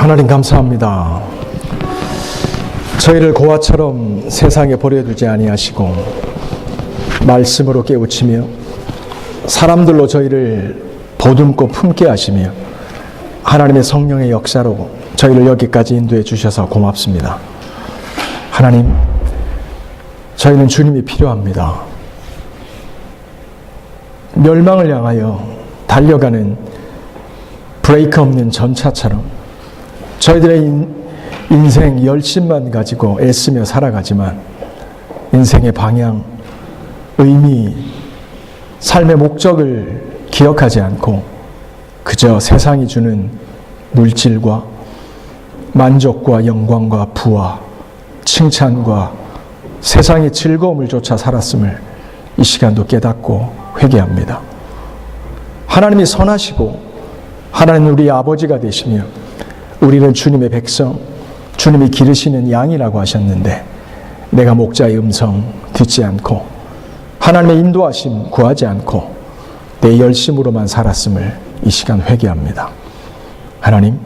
하나님 감사합니다. 저희를 고아처럼 세상에 버려두지 아니하시고 말씀으로 깨우치며 사람들로 저희를 보듬고 품게 하시며 하나님의 성령의 역사로 저희를 여기까지 인도해 주셔서 고맙습니다. 하나님, 저희는 주님이 필요합니다. 멸망을 향하여 달려가는 브레이크 없는 전차처럼 저희들의 인생 열심만 가지고 애쓰며 살아가지만 인생의 방향, 의미, 삶의 목적을 기억하지 않고 그저 세상이 주는 물질과 만족과 영광과 부와 칭찬과 세상의 즐거움을 쫓아 살았음을 이 시간도 깨닫고 회개합니다. 하나님이 선하시고 하나님 우리 아버지가 되시며 우리는 주님의 백성, 주님이 기르시는 양이라고 하셨는데 내가 목자의 음성 듣지 않고 하나님의 인도하심 구하지 않고 내 열심으로만 살았음을 이 시간 회개합니다. 하나님,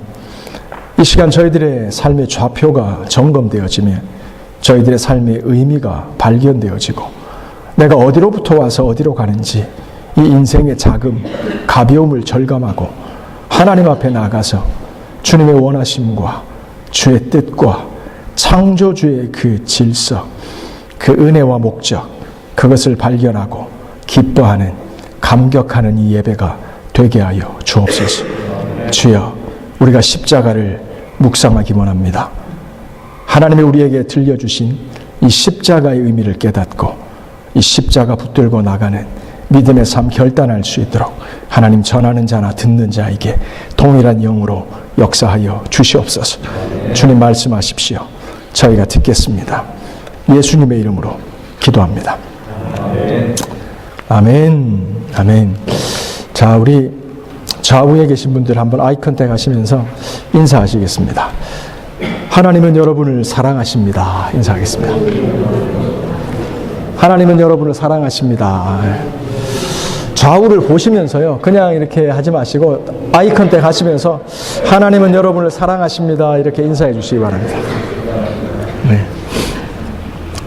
이 시간 저희들의 삶의 좌표가 점검되어지며 저희들의 삶의 의미가 발견되어지고 내가 어디로부터 와서 어디로 가는지 이 인생의 자금, 가벼움을 절감하고 하나님 앞에 나가서 주님의 원하심과 주의 뜻과 창조주의 그 질서, 그 은혜와 목적, 그것을 발견하고 기뻐하는, 감격하는 이 예배가 되게 하여 주옵소서. 주여, 우리가 십자가를 묵상하기 원합니다. 하나님이 우리에게 들려주신 이 십자가의 의미를 깨닫고 이 십자가 붙들고 나가는 믿음의 삶 결단할 수 있도록 하나님 전하는 자나 듣는 자에게 동일한 영으로 역사하여 주시옵소서. 주님 말씀하십시오. 저희가 듣겠습니다. 예수님의 이름으로 기도합니다. 아멘. 아멘. 자, 우리 좌우에 계신 분들 한번 아이 컨택 하시면서 인사하시겠습니다. 하나님은 여러분을 사랑하십니다. 인사하겠습니다. 하나님은 여러분을 사랑하십니다. 좌우를 보시면서요, 그냥 이렇게 하지 마시고 아이 컨택 하시면서 하나님은 여러분을 사랑하십니다. 이렇게 인사해 주시기 바랍니다. 네.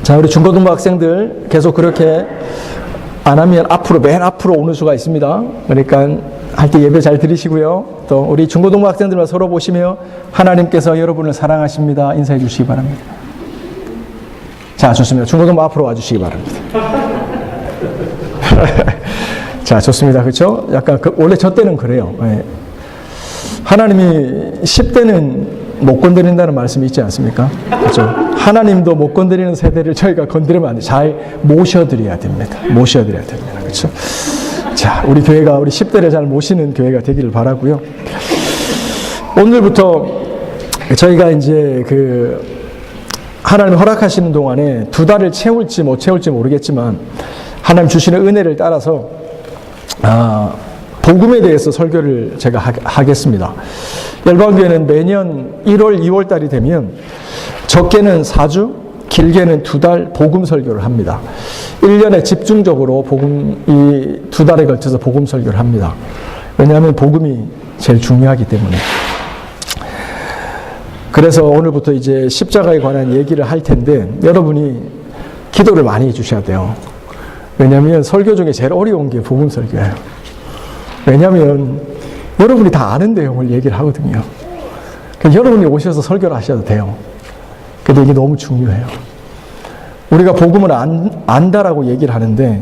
자, 우리 중고등부 학생들 계속 그렇게 안 하면 앞으로, 맨 앞으로 오는 수가 있습니다. 그러니까 할 때 예배 잘 드리시고요. 또 우리 중고등부 학생들만 서로 보시며 하나님께서 여러분을 사랑하십니다. 인사해 주시기 바랍니다. 자, 좋습니다. 중고등부 앞으로 와주시기 바랍니다. 자, 좋습니다. 그렇죠? 약간 원래 저 때는 그래요. 네. 하나님이 10대는 못 건드린다는 말씀이 있지 않습니까? 그렇죠? 하나님도 못 건드리는 세대를 저희가 건드리면 안 돼요. 잘 모셔드려야 됩니다. 모셔드려야 됩니다. 그렇죠? 자, 우리 교회가 우리 10대를 잘 모시는 교회가 되기를 바라고요. 오늘부터 저희가 이제 하나님 허락하시는 동안에 2달을 채울지 못 채울지 모르겠지만 하나님 주시는 은혜를 따라서 복음에 대해서 설교를 제가 하겠습니다. 열방교회는 매년 1월, 2월 달이 되면 적게는 4주, 길게는 2달 복음 설교를 합니다. 1년에 집중적으로 이 2달에 걸쳐서 복음 설교를 합니다. 왜냐하면 복음이 제일 중요하기 때문에. 그래서 오늘부터 이제 십자가에 관한 얘기를 할 텐데 여러분이 기도를 많이 해주셔야 돼요. 왜냐하면 설교 중에 제일 어려운 게 복음 설교예요. 왜냐하면 여러분이 다 아는 내용을 얘기를 하거든요. 그러니까 여러분이 오셔서 설교를 하셔도 돼요. 근데 이게 너무 중요해요. 우리가 복음을 안다라고 얘기를 하는데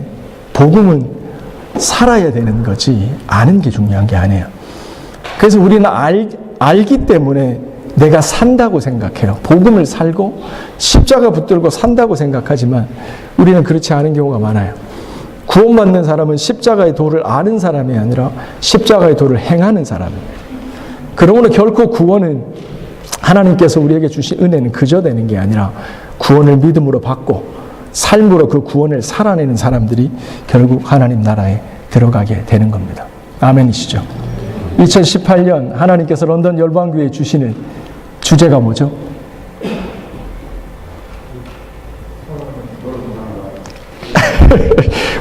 복음은 살아야 되는 거지 아는 게 중요한 게 아니에요. 그래서 우리는 알기 때문에 내가 산다고 생각해요. 복음을 살고 십자가 붙들고 산다고 생각하지만 우리는 그렇지 않은 경우가 많아요. 구원받는 사람은 십자가의 도를 아는 사람이 아니라 십자가의 도를 행하는 사람이에요. 그러므로 결코 구원은 하나님께서 우리에게 주신 은혜는 그저 되는 게 아니라 구원을 믿음으로 받고 삶으로 그 구원을 살아내는 사람들이 결국 하나님 나라에 들어가게 되는 겁니다. 아멘이시죠? 2018년 하나님께서 런던 열방교회에 주시는 주제가 뭐죠?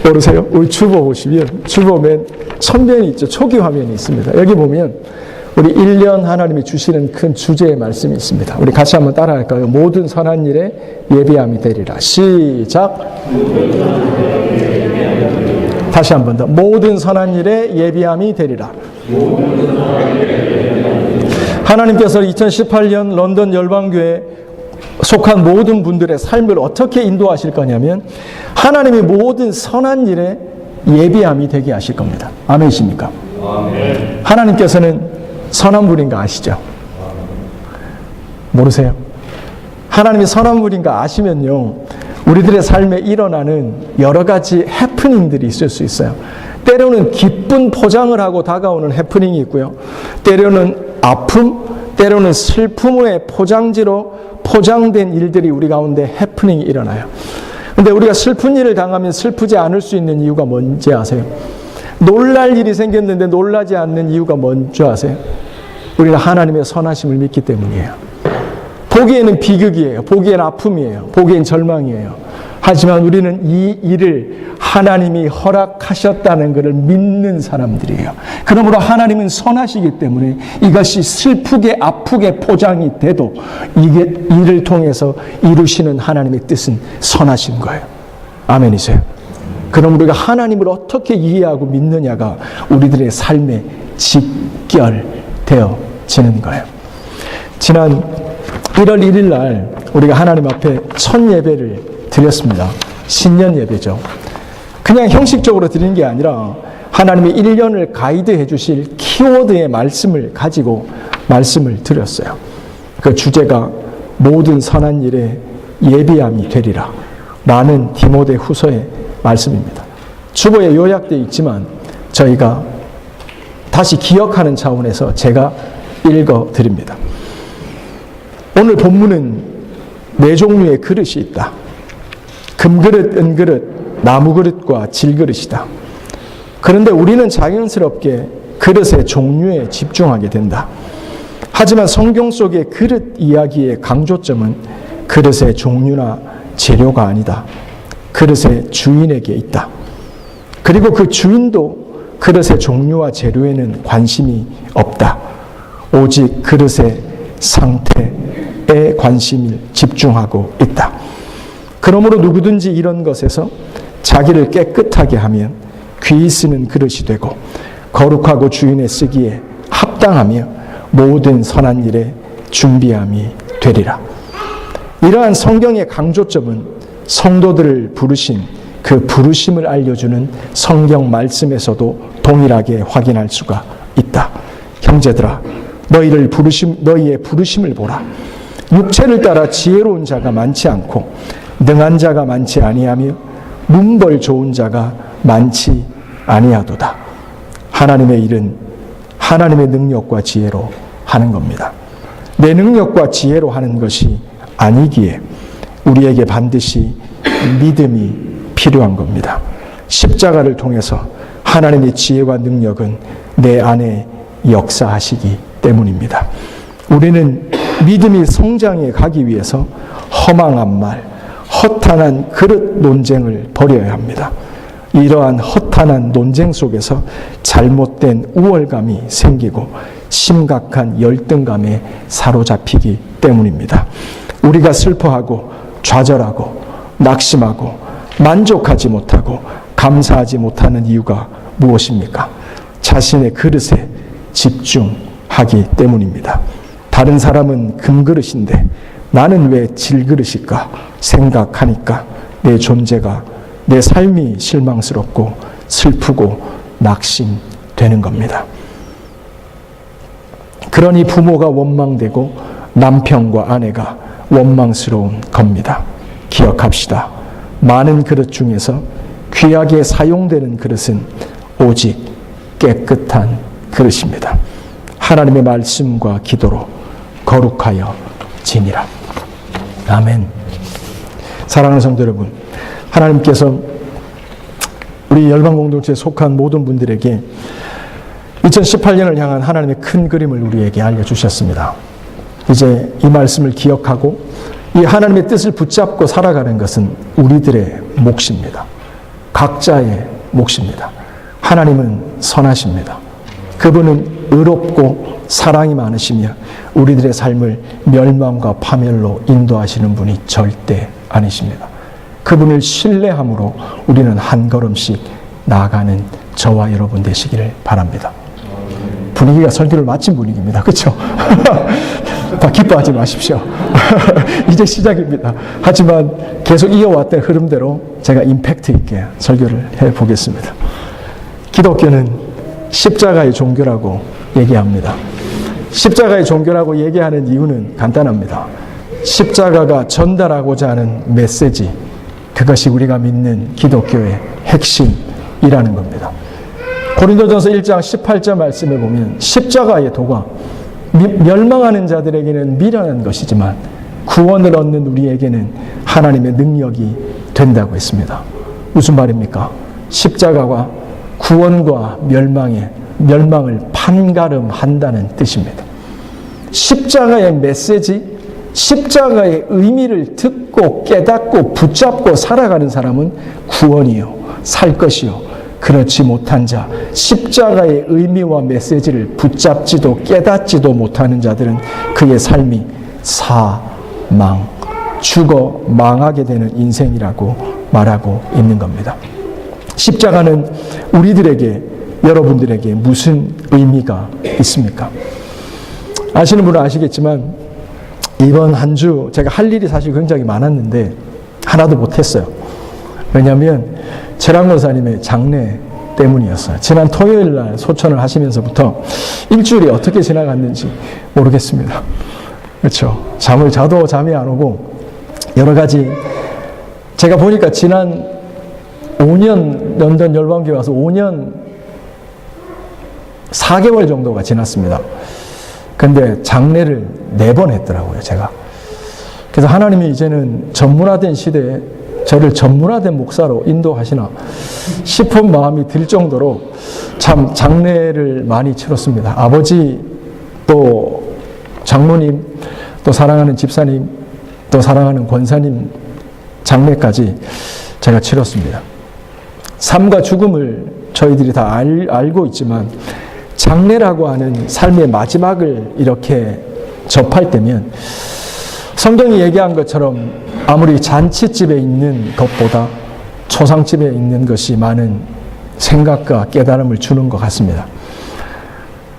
모르세요? 우리 주보 보시면 주보 맨 천면이 있죠. 초기 화면이 있습니다. 여기 보면 우리 1년 하나님이 주시는 큰 주제의 말씀이 있습니다. 우리 같이 한번 따라할까요? 모든 선한 일에 예비함이 되리라. 시작. 다시 한 번 더. 모든 선한 일에 예비함이 되리라. 하나님께서 2018년 런던 열방교회에 속한 모든 분들의 삶을 어떻게 인도하실 거냐면 하나님이 모든 선한 일에 예비함이 되게 하실 겁니다. 아멘이십니까? 아멘. 하나님께서는 선한 분인 거 아시죠? 모르세요? 하나님이 선한 분인 거 아시면요, 우리들의 삶에 일어나는 여러 가지 해프닝들이 있을 수 있어요. 때로는 기쁜 포장을 하고 다가오는 해프닝이 있고요. 때로는 아픔, 때로는 슬픔의 포장지로 포장된 일들이 우리 가운데 해프닝이 일어나요. 근데 우리가 슬픈 일을 당하면 슬프지 않을 수 있는 이유가 뭔지 아세요? 놀랄 일이 생겼는데 놀라지 않는 이유가 뭔지 아세요? 우리는 하나님의 선하심을 믿기 때문이에요. 보기에는 비극이에요. 보기에는 아픔이에요. 보기엔 절망이에요. 하지만 우리는 이 일을 하나님이 허락하셨다는 것을 믿는 사람들이에요. 그러므로 하나님은 선하시기 때문에 이것이 슬프게 아프게 포장이 돼도 이게 이를 통해서 이루시는 하나님의 뜻은 선하신 거예요. 아멘이세요? 그럼 우리가 하나님을 어떻게 이해하고 믿느냐가 우리들의 삶에 직결되어지는 거예요. 지난 1월 1일 날 우리가 하나님 앞에 첫 예배를 드렸습니다. 신년 예배죠. 그냥 형식적으로 드리는 게 아니라 하나님이 1년을 가이드해 주실 키워드의 말씀을 가지고 말씀을 드렸어요. 그 주제가 모든 선한 일에 예비함이 되리라 라는 디모데 후서의 말씀입니다. 주보에 요약되어 있지만 저희가 다시 기억하는 차원에서 제가 읽어드립니다. 오늘 본문은 4종류의 그릇이 있다. 금그릇, 은그릇, 나무그릇과 질그릇이다. 그런데 우리는 자연스럽게 그릇의 종류에 집중하게 된다. 하지만 성경 속의 그릇 이야기의 강조점은 그릇의 종류나 재료가 아니다. 그릇의 주인에게 있다. 그리고 그 주인도 그릇의 종류와 재료에는 관심이 없다. 오직 그릇의 상태에 관심을 집중하고 있다. 그러므로 누구든지 이런 것에서 자기를 깨끗하게 하면 귀히 쓰는 그릇이 되고 거룩하고 주인의 쓰기에 합당하며 모든 선한 일에 준비함이 되리라. 이러한 성경의 강조점은 성도들을 부르신 그 부르심을 알려주는 성경 말씀에서도 동일하게 확인할 수가 있다. 형제들아, 너희의 부르심을 보라. 육체를 따라 지혜로운 자가 많지 않고 능한 자가 많지 아니하며 문벌 좋은 자가 많지 아니하도다. 하나님의 일은 하나님의 능력과 지혜로 하는 겁니다. 내 능력과 지혜로 하는 것이 아니기에 우리에게 반드시 믿음이 필요한 겁니다. 십자가를 통해서 하나님의 지혜와 능력은 내 안에 역사하시기 때문입니다. 우리는 믿음이 성장해 가기 위해서 허망한 말, 허탄한 그릇 논쟁을 벌여야 합니다. 이러한 허탄한 논쟁 속에서 잘못된 우월감이 생기고 심각한 열등감에 사로잡히기 때문입니다. 우리가 슬퍼하고 좌절하고 낙심하고 만족하지 못하고 감사하지 못하는 이유가 무엇입니까? 자신의 그릇에 집중하기 때문입니다. 다른 사람은 금그릇인데 나는 왜 질그릇일까 생각하니까 내 존재가, 내 삶이 실망스럽고 슬프고 낙심되는 겁니다. 그러니 부모가 원망되고 남편과 아내가 원망스러운 겁니다. 기억합시다. 많은 그릇 중에서 귀하게 사용되는 그릇은 오직 깨끗한 그릇입니다. 하나님의 말씀과 기도로 거룩하여 지니라. 아멘. 사랑하는 성도 여러분, 하나님께서 우리 열방공동체에 속한 모든 분들에게 2018년을 향한 하나님의 큰 그림을 우리에게 알려주셨습니다. 이제 이 말씀을 기억하고 이 하나님의 뜻을 붙잡고 살아가는 것은 우리들의 몫입니다. 각자의 몫입니다. 하나님은 선하십니다. 그분은 의롭고 사랑이 많으시며 우리들의 삶을 멸망과 파멸로 인도하시는 분이 절대 아니십니다. 그분을 신뢰함으로 우리는 한 걸음씩 나아가는 저와 여러분 되시기를 바랍니다. 분위기가 설교를 마친 분위기입니다. 그렇죠? 다 기뻐하지 마십시오. 이제 시작입니다. 하지만 계속 이어왔던 흐름대로 제가 임팩트 있게 설교를 해보겠습니다. 기독교는 십자가의 종교라고 얘기합니다. 십자가의 종교라고 얘기하는 이유는 간단합니다. 십자가가 전달하고자 하는 메시지, 그것이 우리가 믿는 기독교의 핵심이라는 겁니다. 고린도전서 1장 18절 말씀에 보면 십자가의 도가 멸망하는 자들에게는 미련한 것이지만 구원을 얻는 우리에게는 하나님의 능력이 된다고 했습니다. 무슨 말입니까? 십자가가 구원과 멸망을 판가름한다는 뜻입니다. 십자가의 메시지, 십자가의 의미를 듣고 깨닫고 붙잡고 살아가는 사람은 구원이요, 살 것이요. 그렇지 못한 자, 십자가의 의미와 메시지를 붙잡지도 깨닫지도 못하는 자들은 그의 삶이 사망, 죽어 망하게 되는 인생이라고 말하고 있는 겁니다. 십자가는 우리들에게, 여러분들에게 무슨 의미가 있습니까? 아시는 분은 아시겠지만 이번 한 주 제가 할 일이 사실 굉장히 많았는데 하나도 못했어요. 왜냐하면 최랑 권사님의 장례 때문이었어요. 지난 토요일 날 소천을 하시면서부터 일주일이 어떻게 지나갔는지 모르겠습니다. 그렇죠. 잠을 자도 잠이 안 오고 여러 가지, 제가 보니까 지난 5년 런던 열방교회 와서 5년 4개월 정도가 지났습니다. 근데 장례를 4번 했더라고요, 제가. 그래서 하나님이 이제는 전문화된 시대에 저를 전문화된 목사로 인도하시나 싶은 마음이 들 정도로 참 장례를 많이 치렀습니다. 아버지, 또 장모님, 또 사랑하는 집사님, 또 사랑하는 권사님 장례까지 제가 치렀습니다. 삶과 죽음을 저희들이 다 알고 있지만 장례라고 하는 삶의 마지막을 이렇게 접할 때면 성경이 얘기한 것처럼 아무리 잔치집에 있는 것보다 초상집에 있는 것이 많은 생각과 깨달음을 주는 것 같습니다.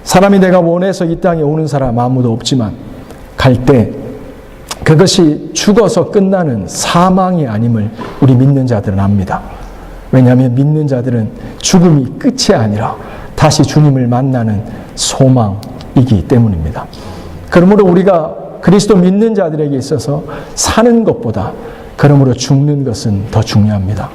사람이 내가 원해서 이 땅에 오는 사람 아무도 없지만 갈 때 그것이 죽어서 끝나는 사망이 아님을 우리 믿는 자들은 압니다. 왜냐하면 믿는 자들은 죽음이 끝이 아니라 다시 주님을 만나는 소망이기 때문입니다. 그러므로 우리가 그리스도 믿는 자들에게 있어서 사는 것보다 그러므로 죽는 것은 더 중요합니다.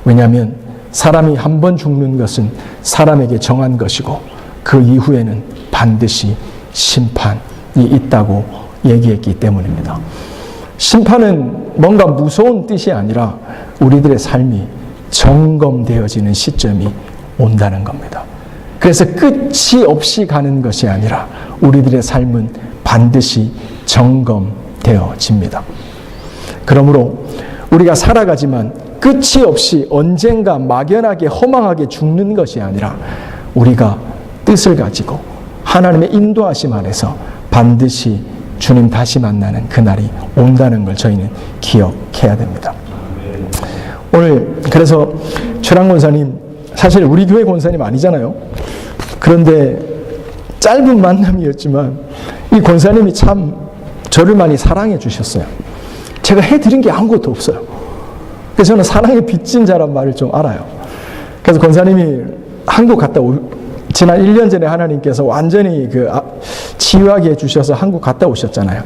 왜냐하면 사람이 한 번 죽는 것은 사람에게 정한 것이고 그 이후에는 반드시 심판이 있다고 얘기했기 때문입니다. 심판은 뭔가 무서운 뜻이 아니라 우리들의 삶이 점검되어지는 시점이 온다는 겁니다. 그래서 끝이 없이 가는 것이 아니라 우리들의 삶은 반드시 점검되어집니다. 그러므로 우리가 살아가지만 끝이 없이 언젠가 막연하게 허망하게 죽는 것이 아니라 우리가 뜻을 가지고 하나님의 인도하심 안에서 반드시 주님 다시 만나는 그날이 온다는 걸 저희는 기억해야 됩니다. 오늘 그래서 최랑 권사님, 사실 우리 교회 권사님 아니잖아요. 그런데 짧은 만남이었지만 이 권사님이 참 저를 많이 사랑해 주셨어요. 제가 해드린 게 아무것도 없어요. 그래서 저는 사랑에 빚진 자란 말을 좀 알아요. 그래서 권사님이 한국 갔다 지난 1년 전에 하나님께서 완전히 치유하게 해주셔서 한국 갔다 오셨잖아요.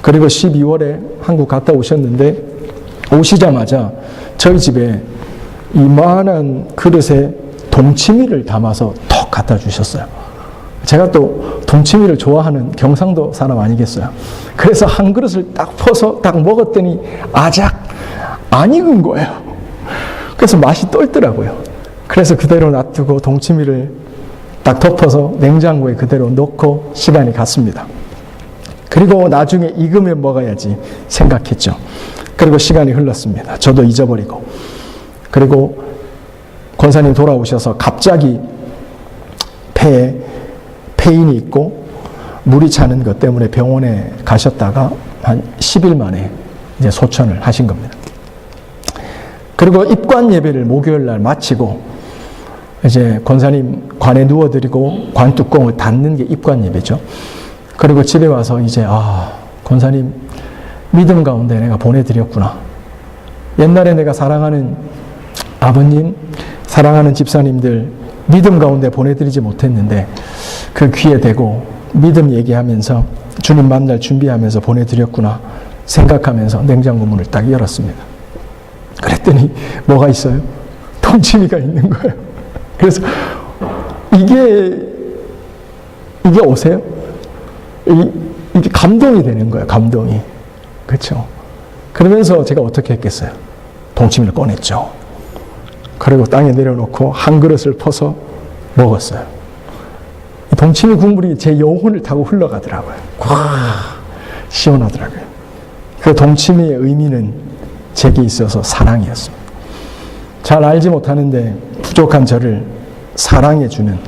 그리고 12월에 한국 갔다 오셨는데 오시자마자 저희 집에 이만한 그릇에 동치미를 담아서 턱 갖다 주셨어요. 제가 또 동치미를 좋아하는 경상도 사람 아니겠어요. 그래서 한 그릇을 딱 퍼서 딱 먹었더니 아작 안 익은 거예요. 그래서 맛이 떨더라고요. 그래서 그대로 놔두고 동치미를 딱 덮어서 냉장고에 그대로 넣고 시간이 갔습니다. 그리고 나중에 익으면 먹어야지 생각했죠. 그리고 시간이 흘렀습니다. 저도 잊어버리고. 그리고 권사님 돌아오셔서 갑자기 폐에 폐인이 있고 물이 차는 것 때문에 병원에 가셨다가 한 10일 만에 이제 소천을 하신 겁니다. 그리고 입관 예배를 목요일 날 마치고 이제 권사님 관에 누워드리고 관 뚜껑을 닫는 게 입관 예배죠. 그리고 집에 와서 이제 권사님 믿음 가운데 내가 보내드렸구나. 옛날에 내가 사랑하는 아버님, 사랑하는 집사님들 믿음 가운데 보내드리지 못했는데 그 귀에 대고 믿음 얘기하면서 주님 만날 준비하면서 보내드렸구나 생각하면서 냉장고 문을 딱 열었습니다. 그랬더니 뭐가 있어요? 동치미가 있는 거예요. 그래서 이게 오세요? 이게 감동이 되는 거예요. 감동이. 그렇죠? 그러면서 제가 어떻게 했겠어요? 동치미를 꺼냈죠. 그리고 땅에 내려놓고 한 그릇을 퍼서 먹었어요. 동치미 국물이 제 영혼을 타고 흘러가더라고요. 시원하더라고요. 그 동치미의 의미는 제게 있어서 사랑이었습니다. 잘 알지 못하는데 부족한 저를 사랑해주는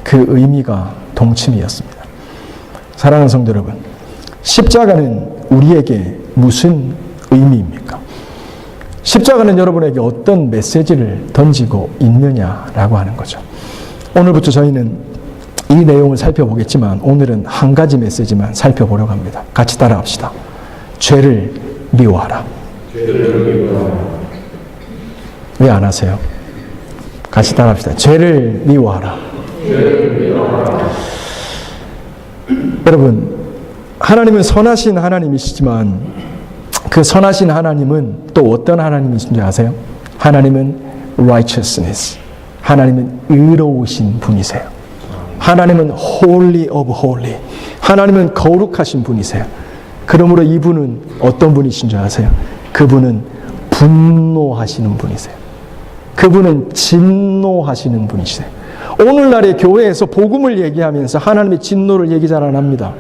그 의미가 동치미였습니다. 사랑하는 성도 여러분, 십자가는 우리에게 무슨 의미입니까? 십자가는 여러분에게 어떤 메시지를 던지고 있느냐라고 하는 거죠. 오늘부터 저희는 이 내용을 살펴보겠지만 오늘은 한 가지 메시지만 살펴보려고 합니다. 같이 따라합시다. 죄를 미워하라. 왜 안 하세요? 같이 따라합시다. 죄를 미워하라. 여러분, 하나님은 선하신 하나님이시지만 그 선하신 하나님은 또 어떤 하나님이신지 아세요? 하나님은 righteousness. 하나님은 의로우신 분이세요. 하나님은 holy of holy. 하나님은 거룩하신 분이세요. 그러므로 이분은 어떤 분이신 줄 아세요? 그분은 분노하시는 분이세요. 그분은 진노하시는 분이세요. 오늘날의 교회에서 복음을 얘기하면서 하나님의 진노를 얘기 잘 안 합니다.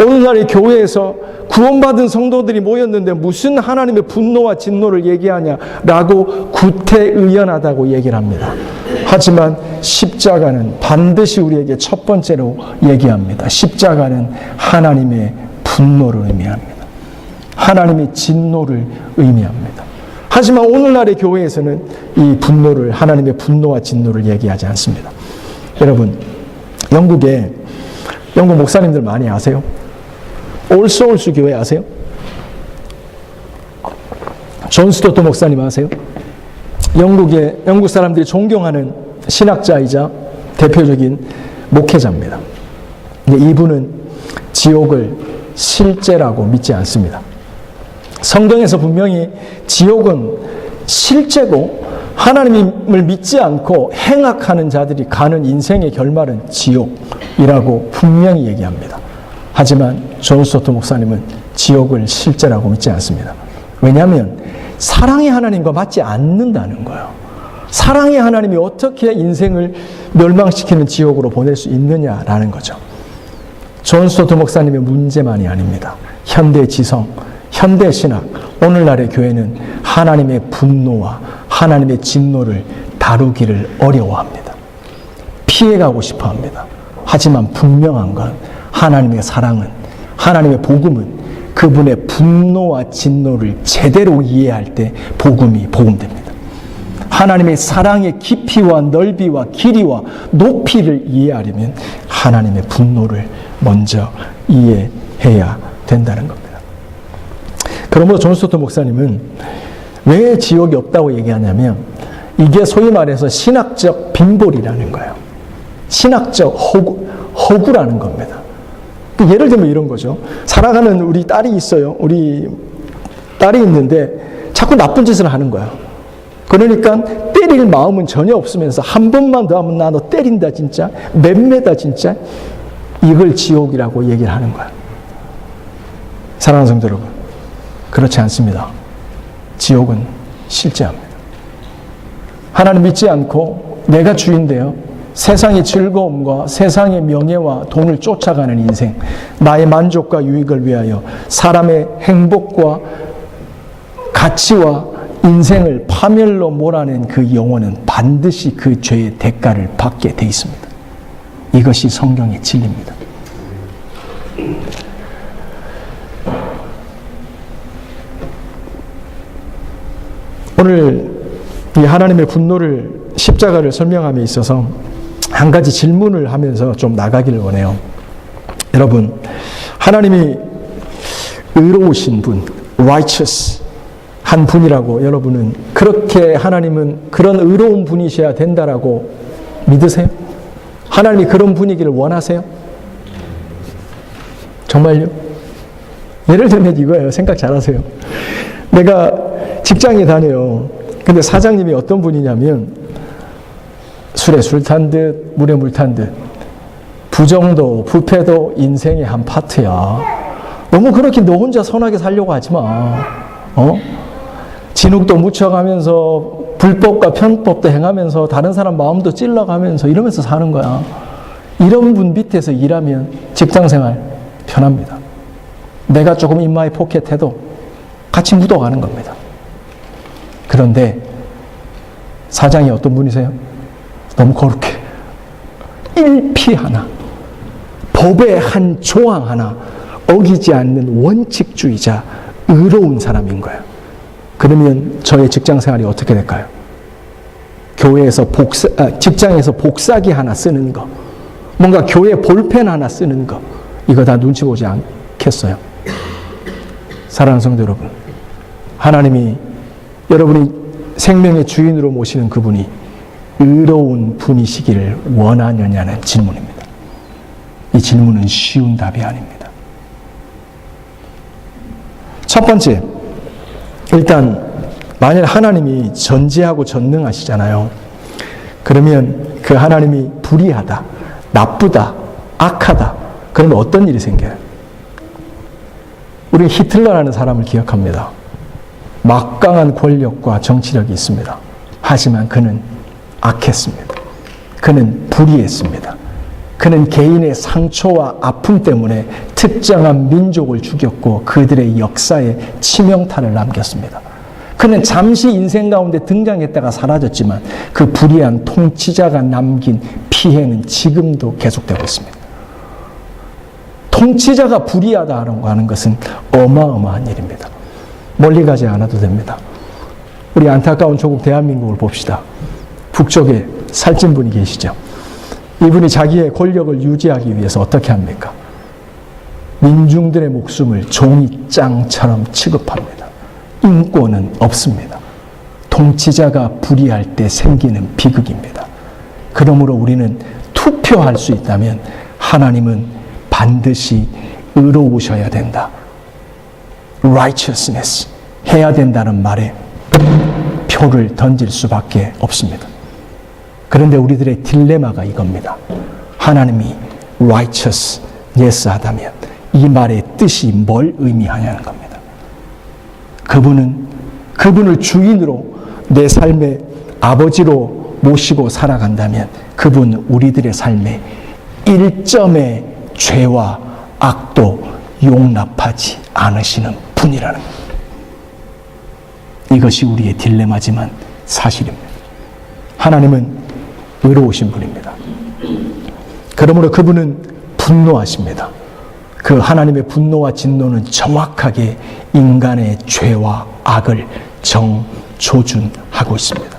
오늘날의 교회에서 구원받은 성도들이 모였는데 무슨 하나님의 분노와 진노를 얘기하냐라고 구태의연하다고 얘기를 합니다. 하지만 십자가는 반드시 우리에게 첫 번째로 얘기합니다. 십자가는 하나님의 분노를 의미합니다. 하나님의 진노를 의미합니다. 하지만 오늘날의 교회에서는 이 분노를, 하나님의 분노와 진노를 얘기하지 않습니다. 여러분, 영국 목사님들 많이 아세요? 올소울스 교회 아세요? 존 스토트 목사님 아세요? 영국 사람들이 존경하는 신학자이자 대표적인 목회자입니다. 근데 이분은 지옥을 실제라고 믿지 않습니다. 성경에서 분명히 지옥은 실제고 하나님을 믿지 않고 행악하는 자들이 가는 인생의 결말은 지옥이라고 분명히 얘기합니다. 하지만 존 스토트 목사님은 지옥을 실제라고 믿지 않습니다. 왜냐하면 사랑의 하나님과 맞지 않는다는 거예요. 사랑의 하나님이 어떻게 인생을 멸망시키는 지옥으로 보낼 수 있느냐라는 거죠. 존 스토트 목사님의 문제만이 아닙니다. 현대 지성, 현대 신학, 오늘날의 교회는 하나님의 분노와 하나님의 진노를 다루기를 어려워합니다. 피해가고 싶어합니다. 하지만 분명한 건 하나님의 사랑은, 하나님의 복음은 그분의 분노와 진노를 제대로 이해할 때 복음이 복음됩니다. 하나님의 사랑의 깊이와 넓이와 길이와 높이를 이해하려면 하나님의 분노를 먼저 이해해야 된다는 겁니다. 그러므로 존 스토트 목사님은 왜 지옥이 없다고 얘기하냐면 이게 소위 말해서 신학적 빈볼이라는 거예요. 신학적 허구라는 겁니다. 예를 들면 이런 거죠. 사랑하는 우리 딸이 있어요. 우리 딸이 있는데 자꾸 나쁜 짓을 하는 거야. 그러니까 때릴 마음은 전혀 없으면서 한 번만 더 하면 나 너 때린다 진짜. 맴매다 진짜. 이걸 지옥이라고 얘기를 하는 거야. 사랑하는 성도 여러분, 그렇지 않습니다. 지옥은 실제합니다. 하나님 믿지 않고 내가 주인되어 세상의 즐거움과 세상의 명예와 돈을 쫓아가는 인생, 나의 만족과 유익을 위하여 사람의 행복과 가치와 인생을 파멸로 몰아낸 그 영혼은 반드시 그 죄의 대가를 받게 돼 있습니다. 이것이 성경의 진리입니다. 오늘 이 하나님의 분노를, 십자가를 설명함에 있어서 한 가지 질문을 하면서 좀 나가기를 원해요. 여러분, 하나님이 의로우신 분, righteous 한 분이라고 여러분은, 그렇게 하나님은 그런 의로운 분이셔야 된다라고 믿으세요? 하나님이 그런 분이기를 원하세요? 정말요? 예를 들면 이거예요. 생각 잘하세요. 내가 직장에 다녀요. 근데 사장님이 어떤 분이냐면 술에 술 탄 듯 물에 물 탄 듯, 부정도 부패도 인생의 한 파트야. 너무 그렇게 너 혼자 선하게 살려고 하지 마. 진흙도 묻혀가면서 불법과 편법도 행하면서 다른 사람 마음도 찔러가면서 이러면서 사는 거야. 이런 분 밑에서 일하면 직장생활 편합니다. 내가 조금 인마이 포켓해도 같이 묻어가는 겁니다. 그런데 사장이 어떤 분이세요? 너무 거룩해. 일피 하나, 법의 한 조항 하나 어기지 않는 원칙주의자, 의로운 사람인 거예요. 그러면 저의 직장생활이 어떻게 될까요? 교회에서 직장에서 복사기 하나 쓰는 거, 뭔가 교회 볼펜 하나 쓰는 거, 이거 다 눈치 보지 않겠어요? 사랑하는 성도 여러분, 하나님이 여러분이 생명의 주인으로 모시는 그분이 의로운 분이시기를 원하느냐는 질문입니다. 이 질문은 쉬운 답이 아닙니다. 첫 번째, 일단 만일 하나님이 전지하고 전능하시잖아요. 그러면 그 하나님이 불의하다, 나쁘다, 악하다, 그러면 어떤 일이 생겨요? 우리는 히틀러라는 사람을 기억합니다. 막강한 권력과 정치력이 있습니다. 하지만 그는 악했습니다. 그는 불의했습니다. 그는 개인의 상처와 아픔 때문에 특정한 민족을 죽였고 그들의 역사에 치명타를 남겼습니다. 그는 잠시 인생 가운데 등장했다가 사라졌지만 그 불의한 통치자가 남긴 피해는 지금도 계속되고 있습니다. 통치자가 불의하다라고 하는 것은 어마어마한 일입니다. 멀리 가지 않아도 됩니다. 우리 안타까운 조국 대한민국을 봅시다. 북쪽에 살찐 분이 계시죠. 이분이 자기의 권력을 유지하기 위해서 어떻게 합니까? 민중들의 목숨을 종이장처럼 취급합니다. 인권은 없습니다. 통치자가 불의할 때 생기는 비극입니다. 그러므로 우리는 투표할 수 있다면 하나님은 반드시 의로우셔야 된다, righteousness 해야 된다는 말에 표를 던질 수밖에 없습니다. 그런데 우리들의 딜레마가 이겁니다. 하나님이 righteous yes 하다면 이 말의 뜻이 뭘 의미하냐는 겁니다. 그분을 주인으로 내 삶의 아버지로 모시고 살아간다면 그분 우리들의 삶에 1점의 죄와 악도 용납하지 않으시는 분이라는 겁니다. 이것이 우리의 딜레마지만 사실입니다. 하나님은 의로우신 분입니다. 그러므로 그분은 분노하십니다. 그 하나님의 분노와 진노는 정확하게 인간의 죄와 악을 정조준하고 있습니다.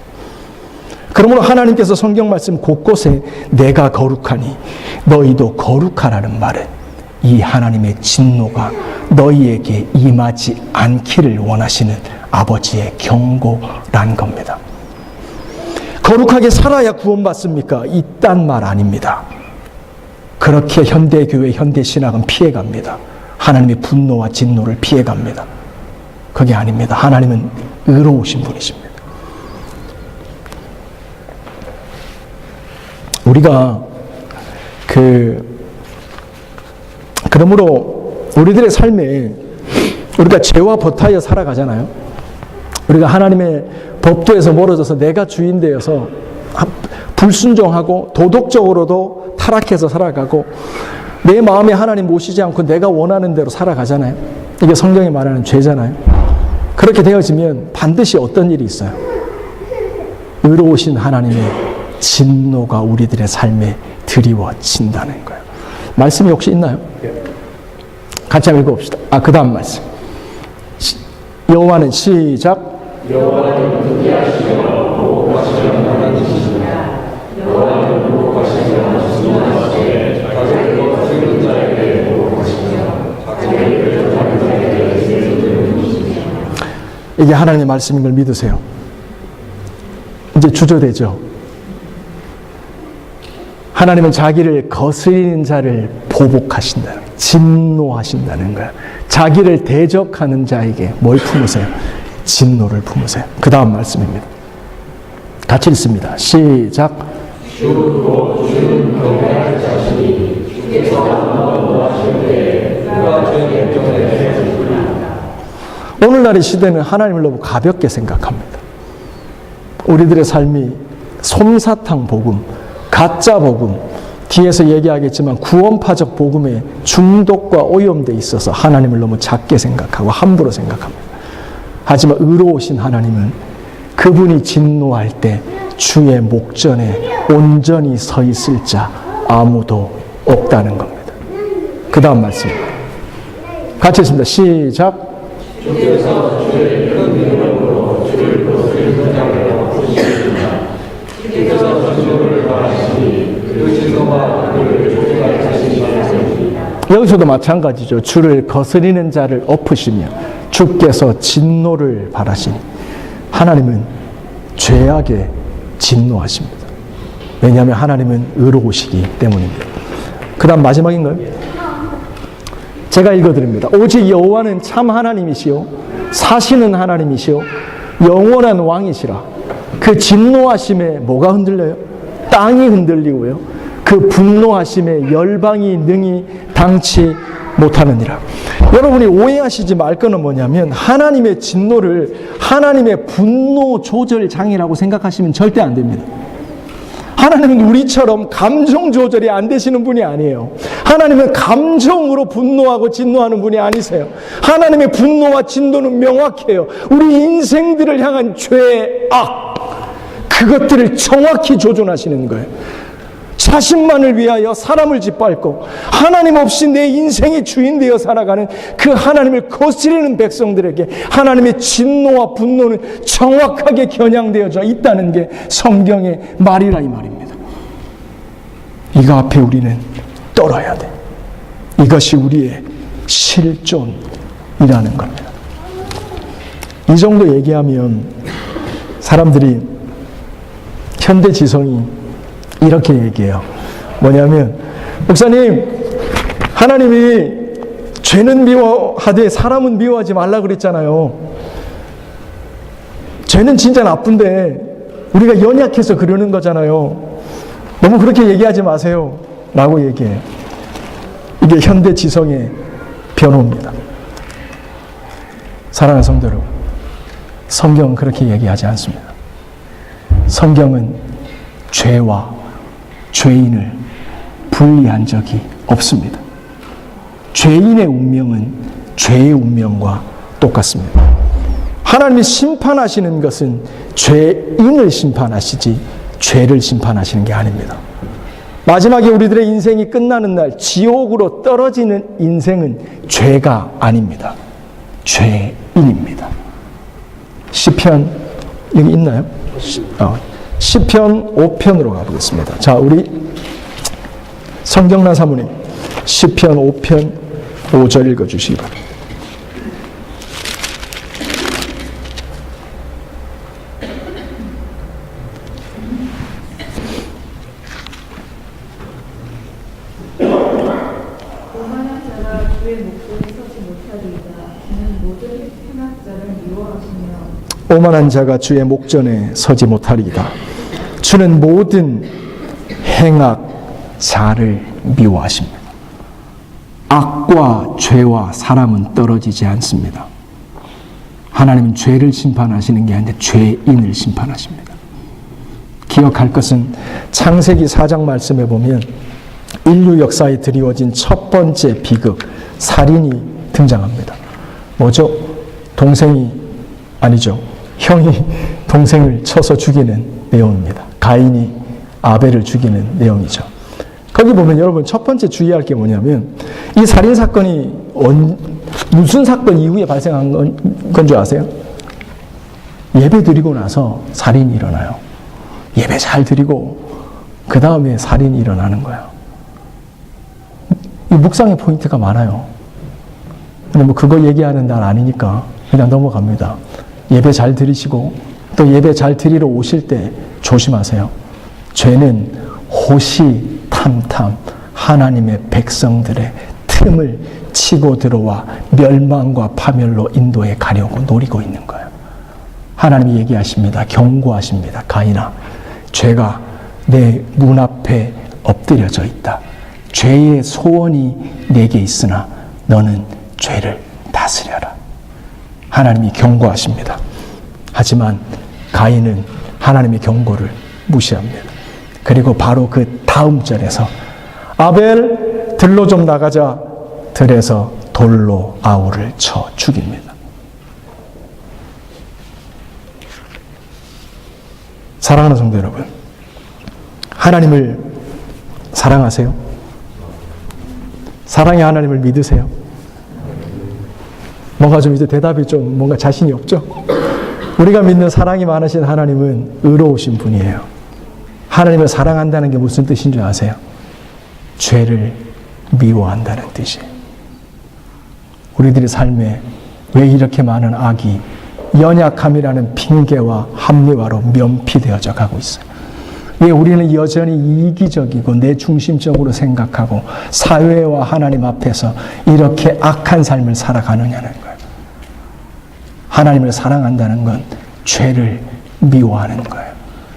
그러므로 하나님께서 성경 말씀 곳곳에 내가 거룩하니 너희도 거룩하라는 말은 이 하나님의 진노가 너희에게 임하지 않기를 원하시는 아버지의 경고란 겁니다. 거룩하게 살아야 구원받습니까? 이딴 말 아닙니다. 그렇게 현대교회, 현대신학은 피해갑니다. 하나님의 분노와 진노를 피해갑니다. 그게 아닙니다. 하나님은 의로우신 분이십니다. 우리가 그러므로 우리들의 삶에 우리가 죄와 버타여 살아가잖아요. 우리가 하나님의 법도에서 멀어져서 내가 주인 되어서 불순종하고 도덕적으로도 타락해서 살아가고 내 마음에 하나님 모시지 않고 내가 원하는 대로 살아가잖아요. 이게 성경이 말하는 죄잖아요. 그렇게 되어지면 반드시 어떤 일이 있어요? 의로우신 하나님의 진노가 우리들의 삶에 드리워진다는 거예요. 말씀이 혹시 있나요? 같이 한번 읽어봅시다. 그 다음 말씀. 여호와는 시작. 여호와는 존귀하시며 보호하시며 하나님이시니라. 여호와는 보호하시며 진노하시되 자기를 거스르는 자에게 보호하시며 자기를 잡은 자에게 지혜를 주시며. 이게 하나님의 말씀인 걸 믿으세요. 이제 주저되죠. 하나님은 자기를 거스리는 자를 보복하신다는 거예요. 진노하신다는 거예요. 자기를 대적하는 자에게 뭘 품으세요? 진노를 품으세요. 그 다음 말씀입니다. 같이 읽습니다. 시작. 주로 주는 경외할 자신이 주께서 한번 노하실 때 그가 주의 경외에 서리라. 오늘날의 시대는 하나님을 너무 가볍게 생각합니다. 우리들의 삶이 솜사탕 복음, 가짜 복음, 뒤에서 얘기하겠지만 구원파적 복음에 중독과 오염되어 있어서 하나님을 너무 작게 생각하고 함부로 생각합니다. 하지만 의로우신 하나님은 그분이 진노할 때 주의 목전에 온전히 서 있을 자 아무도 없다는 겁니다. 그 다음 말씀입니다. 같이 했습니다. 시작. 주께서 주의 큰 능력으로 주를 거스르는 자를 엎으시리라. 주께서 진노를 바라시니 그 진노와 그를 조종할 자신이 없으리라. 여기서도 마찬가지죠. 주를 거스리는 자를 엎으시며 주께서 진노를 바라시니 하나님은 죄악에 진노하십니다. 왜냐하면 하나님은 의로우시기 때문입니다. 그 다음 마지막인가요? 제가 읽어드립니다. 오직 여호와는 참 하나님이시요 사시는 하나님이시요 영원한 왕이시라. 그 진노하심에 뭐가 흔들려요? 땅이 흔들리고요. 그 분노하심에 열방이 능히 당치 못하느니라. 여러분이 오해하시지 말 거는 뭐냐면 하나님의 진노를 하나님의 분노 조절 장애라고 생각하시면 절대 안 됩니다. 하나님은 우리처럼 감정 조절이 안 되시는 분이 아니에요. 하나님은 감정으로 분노하고 진노하는 분이 아니세요. 하나님의 분노와 진노는 명확해요. 우리 인생들을 향한 죄악, 그것들을 정확히 조준하시는 거예요. 자신만을 위하여 사람을 짓밟고 하나님 없이 내 인생의 주인 되어 살아가는 그 하나님을 거스리는 백성들에게 하나님의 진노와 분노는 정확하게 겨냥되어져 있다는 게 성경의 말이라 이 말입니다. 이거 앞에 우리는 떨어야 돼. 이것이 우리의 실존이라는 겁니다. 이 정도 얘기하면 사람들이 현대 지성이 이렇게 얘기해요. 뭐냐면 목사님, 하나님이 죄는 미워하되 사람은 미워하지 말라 그랬잖아요. 죄는 진짜 나쁜데 우리가 연약해서 그러는 거잖아요. 너무 그렇게 얘기하지 마세요 라고 얘기해요. 이게 현대 지성의 변호입니다. 사랑하는 성도 여러분, 성경은 그렇게 얘기하지 않습니다. 성경은 죄와 죄인을 분리한 적이 없습니다. 죄인의 운명은 죄의 운명과 똑같습니다. 하나님이 심판하시는 것은 죄인을 심판하시지 죄를 심판하시는 게 아닙니다. 마지막에 우리들의 인생이 끝나는 날 지옥으로 떨어지는 인생은 죄가 아닙니다. 죄인입니다. 시편 여기 있나요? 시편 5편으로 가보겠습니다. 자, 우리 성경란 사모님 시편 5편 5절 읽어주시기 바랍니다. 오만한 자가 주의 목전에 서지 못하리이다. 주는 모든 행악자를 미워하시며 오만한 자가 주의 목전에 서지 못하리이다. 주는 모든 행악자를 미워하십니다. 악과 죄와 사람은 떨어지지 않습니다. 하나님은 죄를 심판하시는 게 아니라 죄인을 심판하십니다. 기억할 것은 창세기 4장 말씀에 보면 인류 역사에 드리워진 첫 번째 비극, 살인이 등장합니다. 뭐죠? 형이 동생을 쳐서 죽이는 내용입니다. 가인이 아벨을 죽이는 내용이죠. 거기 보면 여러분 첫 번째 주의할 게 뭐냐면 이 살인 사건이 무슨 사건 이후에 발생한 건 줄 아세요? 예배 드리고 나서 살인이 일어나요. 예배 잘 드리고 그 다음에 살인이 일어나는 거예요. 이 묵상의 포인트가 많아요. 근데 뭐 그거 얘기하는 날 아니니까 그냥 넘어갑니다. 예배 잘 드리시고 또 예배 잘 드리러 오실 때 조심하세요. 죄는 호시탐탐 하나님의 백성들의 틈을 치고 들어와 멸망과 파멸로 인도해 가려고 노리고 있는 거예요. 하나님이 얘기하십니다. 경고하십니다. 가인아, 죄가 내 문 앞에 엎드려져 있다. 죄의 소원이 내게 있으나 너는 죄를 다스려라. 하나님이 경고하십니다. 하지만 가인은 하나님의 경고를 무시합니다. 그리고 바로 그 다음 절에서 아벨 들로 좀 나가자. 들에서 돌로 아우를 쳐 죽입니다. 사랑하는 성도 여러분, 하나님을 사랑하세요? 사랑의 하나님을 믿으세요? 뭔가 좀 이제 대답이 좀 뭔가 자신이 없죠? 우리가 믿는 사랑이 많으신 하나님은 의로우신 분이에요. 하나님을 사랑한다는 게 무슨 뜻인 줄 아세요? 죄를 미워한다는 뜻이에요. 우리들의 삶에 왜 이렇게 많은 악이 연약함이라는 핑계와 합리화로 면피되어져 가고 있어요? 왜 우리는 여전히 이기적이고 내 중심적으로 생각하고 사회와 하나님 앞에서 이렇게 악한 삶을 살아가느냐는 거예요. 하나님을 사랑한다는 건 죄를 미워하는 거예요.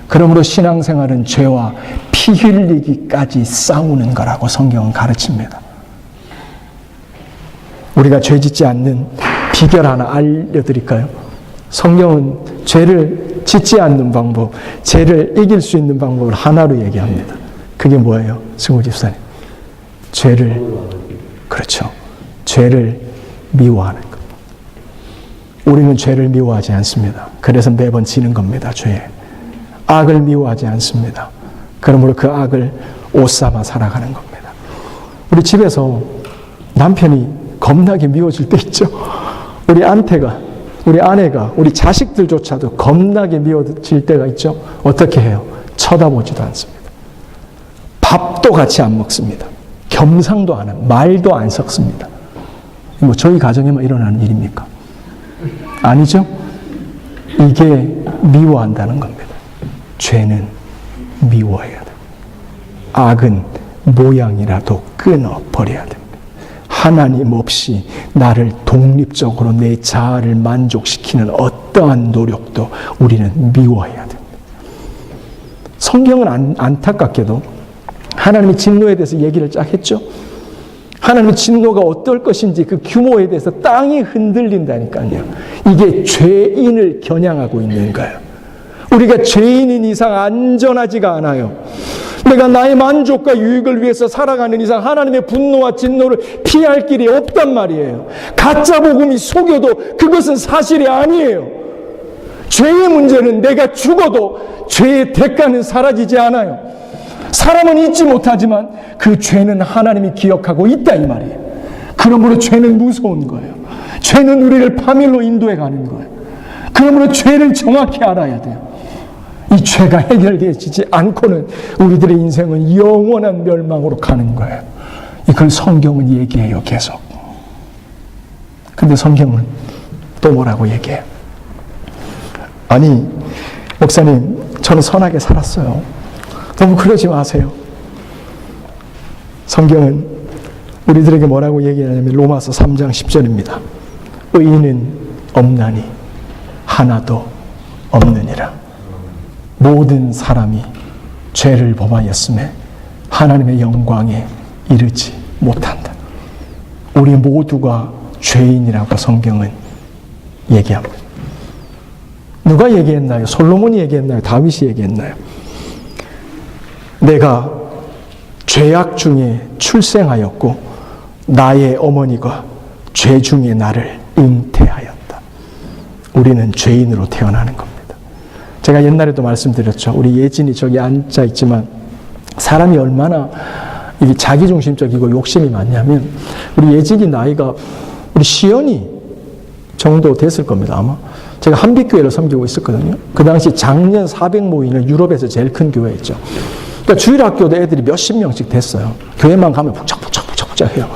그러므로 신앙생활은 죄와 피 흘리기까지 싸우는 거라고 성경은 가르칩니다. 우리가 죄 짓지 않는 비결 하나 알려드릴까요? 성경은 죄를 짓지 않는 방법, 죄를 이길 수 있는 방법을 하나로 얘기합니다. 그게 뭐예요? 승우 집사님. 그렇죠. 죄를 미워하는 것. 우리는 죄를 미워하지 않습니다. 그래서 매번 지는 겁니다. 죄에. 악을 미워하지 않습니다. 그러므로 그 악을 옷삼아 살아가는 겁니다. 우리 집에서 남편이 겁나게 미워질 때 있죠. 우리 아내가, 우리 자식들조차도 겁나게 미워질 때가 있죠. 어떻게 해요? 쳐다보지도 않습니다. 밥도 같이 안 먹습니다. 겸상도 안 합니다. 말도 안 섞습니다. 뭐 저희 가정에만 일어나는 일입니까? 아니죠? 이게 미워한다는 겁니다. 죄는 미워해야 됩니다. 악은 모양이라도 끊어버려야 됩니다. 하나님 없이 나를 독립적으로 내 자아를 만족시키는 어떠한 노력도 우리는 미워해야 됩니다. 성경은 안타깝게도 하나님의 진노에 대해서 얘기를 쫙 했죠. 하나님의 진노가 어떨 것인지 그 규모에 대해서 땅이 흔들린다니까요. 이게 죄인을 겨냥하고 있는 거예요. 우리가 죄인인 이상 안전하지가 않아요. 내가 나의 만족과 유익을 위해서 살아가는 이상 하나님의 분노와 진노를 피할 길이 없단 말이에요. 가짜 복음이 속여도 그것은 사실이 아니에요. 죄의 문제는 내가 죽어도 죄의 대가는 사라지지 않아요. 사람은 잊지 못하지만 그 죄는 하나님이 기억하고 있다 이 말이에요. 그러므로 죄는 무서운 거예요. 죄는 우리를 파멸로 인도해 가는 거예요. 그러므로 죄를 정확히 알아야 돼요. 이 죄가 해결되지 않고는 우리들의 인생은 영원한 멸망으로 가는 거예요. 이걸 성경은 얘기해요, 계속. 근데 성경은 또 뭐라고 얘기해요? 아니, 목사님, 저는 선하게 살았어요. 너무 그러지 마세요. 성경은 우리들에게 뭐라고 얘기하냐면 로마서 3장 10절입니다. 의인은 없나니 하나도 없느니라. 모든 사람이 죄를 범하였음에 하나님의 영광에 이르지 못한다. 우리 모두가 죄인이라고 성경은 얘기합니다. 누가 얘기했나요? 솔로몬이 얘기했나요? 다윗이 얘기했나요? 내가 죄악 중에 출생하였고 나의 어머니가 죄 중에 나를 잉태하였다. 우리는 죄인으로 태어나는 겁니다. 제가 옛날에도 말씀드렸죠. 우리 예진이 저기 앉아 있지만 사람이 얼마나 이게 자기중심적이고 욕심이 많냐면 우리 예진이 나이가 우리 시연이 정도 됐을 겁니다. 아마 제가 한빛교회를 섬기고 있었거든요. 그 당시 작년 400 모이는 유럽에서 제일 큰 교회였죠. 그러니까 주일학교도 애들이 몇십 명씩 됐어요. 교회만 가면 북적북적해요.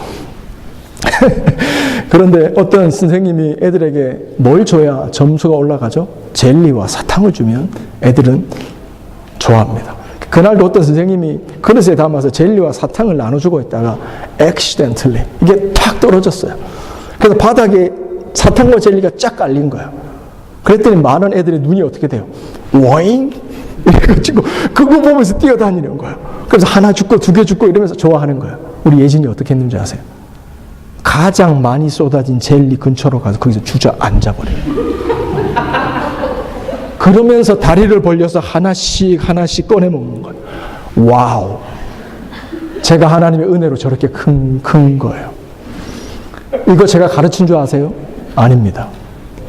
그런데 어떤 선생님이 애들에게 뭘 줘야 점수가 올라가죠? 젤리와 사탕을 주면 애들은 좋아합니다. 그날도 어떤 선생님이 그릇에 담아서 젤리와 사탕을 나눠주고 있다가 accidentally 이게 탁 떨어졌어요. 그래서 바닥에 사탕과 젤리가 쫙 깔린 거예요. 그랬더니 많은 애들의 눈이 어떻게 돼요? 워잉? 이래가지고 그거 보면서 뛰어다니는 거예요. 그래서 하나 죽고 두 개 죽고 이러면서 좋아하는 거예요. 우리 예진이 어떻게 했는지 아세요? 가장 많이 쏟아진 젤리 근처로 가서 거기서 주저앉아버려요. 그러면서 다리를 벌려서 하나씩 꺼내 먹는 거예요. 와우. 제가 하나님의 은혜로 저렇게 큰 거예요. 이거 제가 가르친 줄 아세요? 아닙니다.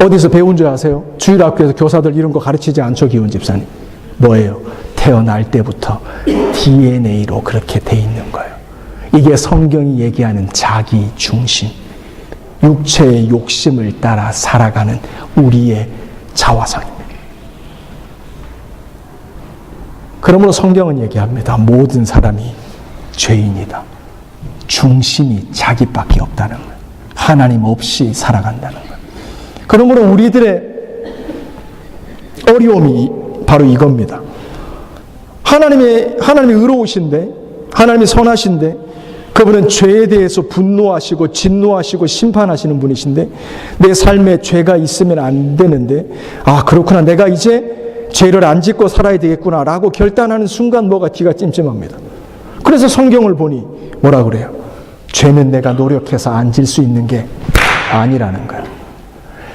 어디서 배운 줄 아세요? 주일학교에서 교사들 이런 거 가르치지 않죠, 기훈 집사님. 뭐예요? 태어날 때부터 DNA로 그렇게 돼 있는 거예요. 이게 성경이 얘기하는 자기 중심, 육체의 욕심을 따라 살아가는 우리의 자화상입니다. 그러므로 성경은 얘기합니다. 모든 사람이 죄인이다. 중심이 자기밖에 없다는 거예요. 하나님 없이 살아간다는 거예요. 그러므로 우리들의 어려움이 바로 이겁니다. 하나님이 의로우신데, 하나님이 선하신데, 그분은 죄에 대해서 분노하시고 진노하시고 심판하시는 분이신데, 내 삶에 죄가 있으면 안 되는데, 아 그렇구나, 내가 이제 죄를 안 짓고 살아야 되겠구나 라고 결단하는 순간 뭐가 뒤가 찜찜합니다. 그래서 성경을 보니 뭐라 그래요? 죄는 내가 노력해서 안 질 수 있는 게 아니라는 거예요.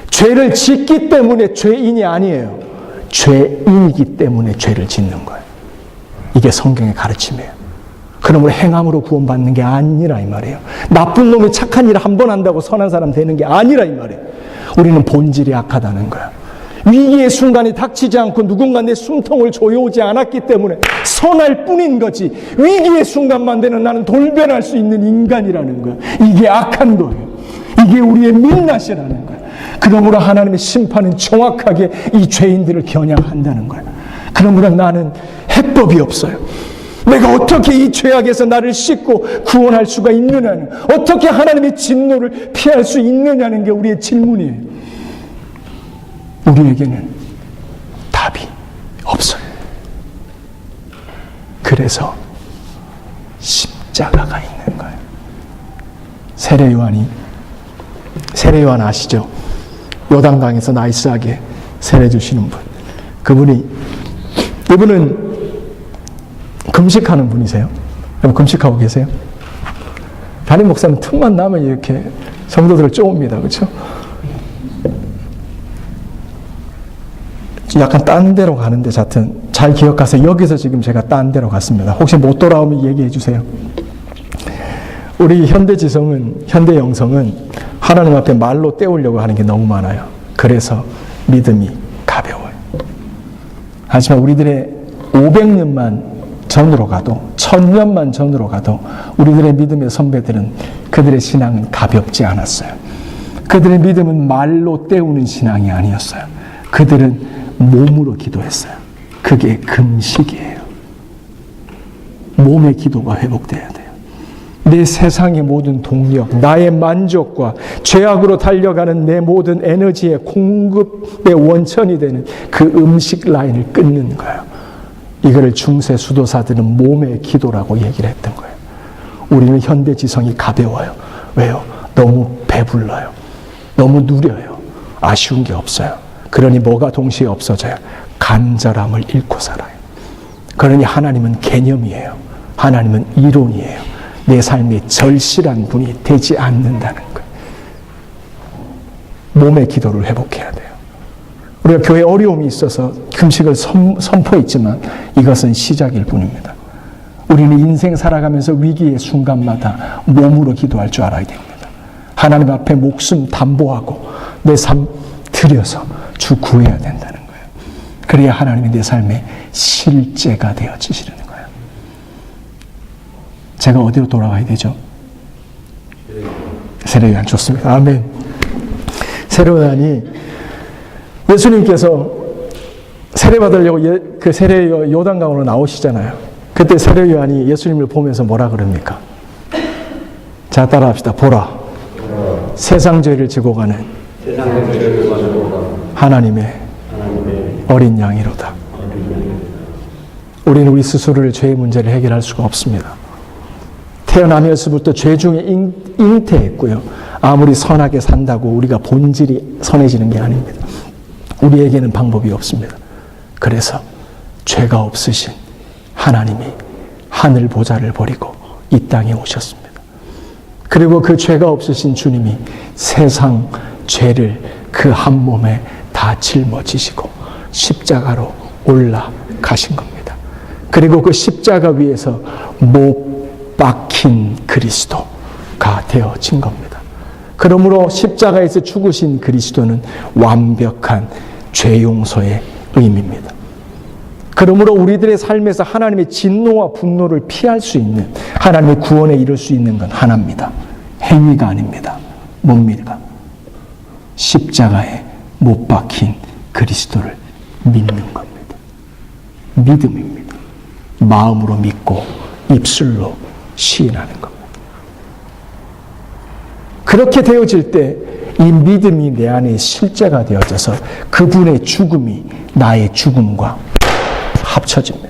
죄를 짓기 때문에 죄인이 아니에요. 죄인이기 때문에 죄를 짓는 거예요. 이게 성경의 가르침이에요. 그러므로 행함으로 구원받는 게 아니라 이 말이에요. 나쁜 놈이 착한 일을 한 번 한다고 선한 사람 되는 게 아니라 이 말이에요. 우리는 본질이 악하다는 거야. 위기의 순간이 닥치지 않고 누군가 내 숨통을 조여오지 않았기 때문에 선할 뿐인 거지, 위기의 순간만 되는 나는 돌변할 수 있는 인간이라는 거야. 이게 악한 거예요. 이게 우리의 민낯이라는 거야. 그러므로 하나님의 심판은 정확하게 이 죄인들을 겨냥한다는 거야. 그러므로 나는 해법이 없어요. 내가 어떻게 이 죄악에서 나를 씻고 구원할 수가 있느냐는, 어떻게 하나님의 진노를 피할 수 있느냐는 게 우리의 질문이에요. 우리에게는 답이 없어요. 그래서 십자가가 있는 거예요. 세례요한 아시죠? 요단강에서 나이스하게 세례 주시는 분. 이분은 금식하는 분이세요. 여러분 금식하고 계세요? 담임 목사는 틈만 나면 이렇게 성도들을 쪼옵니다. 그렇죠? 약간 딴 데로 가는데 하여튼 잘 기억하세요. 여기서 지금 제가 딴 데로 갔습니다. 혹시 못 돌아오면 얘기해 주세요. 우리 현대영성은 하나님 앞에 말로 때우려고 하는 게 너무 많아요. 그래서 믿음이 가벼워요. 하지만 우리들의 500년만 전으로 가도 1000년만 전으로 가도 우리들의 믿음의 선배들은 그들의 신앙은 가볍지 않았어요. 그들의 믿음은 말로 때우는 신앙이 아니었어요. 그들은 몸으로 기도했어요. 그게 금식이에요. 몸의 기도가 회복돼야 돼요. 내 세상의 모든 동력, 나의 만족과 죄악으로 달려가는 내 모든 에너지의 공급의 원천이 되는 그 음식 라인을 끊는 거예요. 이거를 중세 수도사들은 몸의 기도라고 얘기를 했던 거예요. 우리는 현대지성이 가벼워요. 왜요? 너무 배불러요. 너무 누려요. 아쉬운 게 없어요. 그러니 뭐가 동시에 없어져요? 간절함을 잃고 살아요. 그러니 하나님은 개념이에요. 하나님은 이론이에요. 내 삶이 절실한 분이 되지 않는다는 거예요. 몸의 기도를 회복해야 돼요. 우리가 교회에 어려움이 있어서 금식을 선포했지만 이것은 시작일 뿐입니다. 우리는 인생 살아가면서 위기의 순간마다 몸으로 기도할 줄 알아야 됩니다. 하나님 앞에 목숨 담보하고 내 삶 들여서 주 구해야 된다는 거예요. 그래야 하나님이 내 삶의 실제가 되어지시는 거예요. 제가 어디로 돌아가야 되죠? 세례요한. 좋습니다. 아멘. 세례요한이 예수님께서 세례받으려고 그 세례 요단강으로 나오시잖아요. 그때 세례요한이 예수님을 보면서 뭐라 그럽니까? 자, 따라합시다. 보라. 세상 죄를 지고 가는 하나님의 어린 양이로다. 우리는 우리 스스로를 죄의 문제를 해결할 수가 없습니다. 태어나면서부터 죄 중에 잉태했고요. 아무리 선하게 산다고 우리가 본질이 선해지는 게 아닙니다. 우리에게는 방법이 없습니다. 그래서 죄가 없으신 하나님이 하늘 보좌를 버리고 이 땅에 오셨습니다. 그리고 그 죄가 없으신 주님이 세상 죄를 그 한 몸에 다 짊어지시고 십자가로 올라가신 겁니다. 그리고 그 십자가 위에서 못 박힌 그리스도가 되어진 겁니다. 그러므로 십자가에서 죽으신 그리스도는 완벽한 죄 용서의 의미입니다. 그러므로 우리들의 삶에서 하나님의 진노와 분노를 피할 수 있는, 하나님의 구원에 이룰 수 있는 건 하나입니다. 행위가 아닙니다. 뭡니까? 십자가에 못 박힌 그리스도를 믿는 겁니다. 믿음입니다. 마음으로 믿고 입술로 시인하는 겁니다. 그렇게 되어질 때 이 믿음이 내 안에 실제가 되어져서 그분의 죽음이 나의 죽음과 합쳐집니다.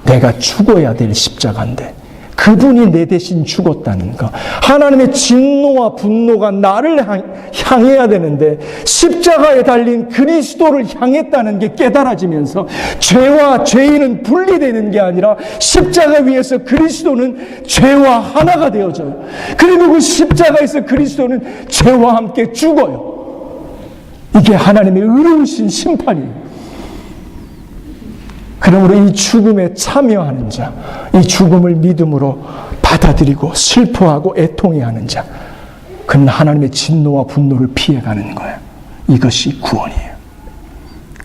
내가 죽어야 될 십자가인데 그분이 내 대신 죽었다는 것. 하나님의 진노와 분노가 나를 향해야 되는데 십자가에 달린 그리스도를 향했다는 게 깨달아지면서 죄와 죄인은 분리되는 게 아니라 십자가 위에서 그리스도는 죄와 하나가 되어져요. 그리고 그 십자가에서 그리스도는 죄와 함께 죽어요. 이게 하나님의 의로우신 심판이에요. 그러므로 이 죽음에 참여하는 자, 이 죽음을 믿음으로 받아들이고 슬퍼하고 애통해하는 자, 그는 하나님의 진노와 분노를 피해가는 거예요. 이것이 구원이에요.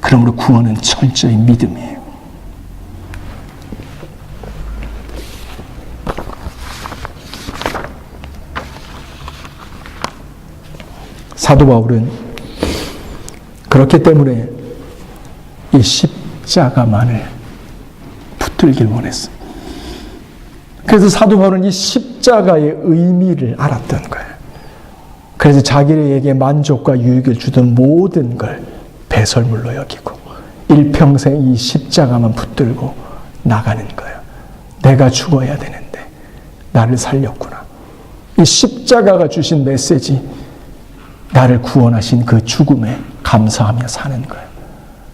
그러므로 구원은 철저히 믿음이에요. 사도 바울은 그렇기 때문에 이 십자가만을 붙들길 원했어요. 그래서 사도 바울은 이 십자가의 의미를 알았던 거예요. 그래서 자기에게 만족과 유익을 주던 모든 걸 배설물로 여기고 일평생 이 십자가만 붙들고 나가는 거예요. 내가 죽어야 되는데 나를 살렸구나. 이 십자가가 주신 메시지, 나를 구원하신 그 죽음에 감사하며 사는 거예요.